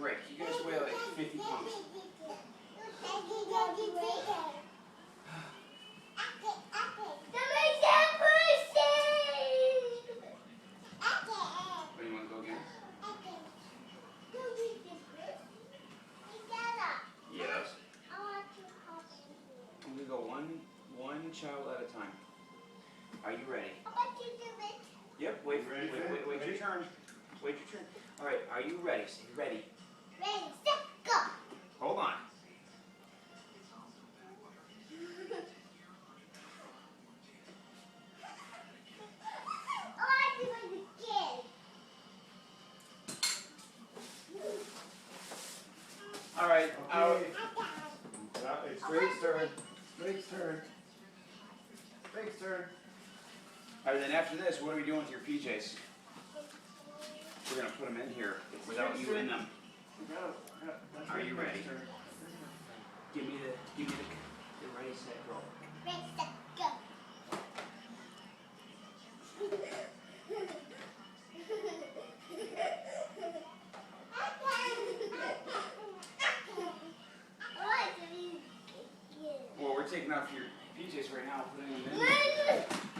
break. You guys weigh like 50 pounds. What, do you want to go again? Yes. I'm going to go one child at a time. Are you ready? Yep, wait your turn. Wait your turn. All right, are you ready? Say ready. Ready, set, go. Hold on. All right, out. It's Drake's turn. Drake's turn. Drake's turn. All right, then after this, what are we doing with your PJs? We're going to put them in here without you in them. Are you ready? Give me the ready, set, go. Ready, set, go. Well, we're taking off your PJs right now and putting them in.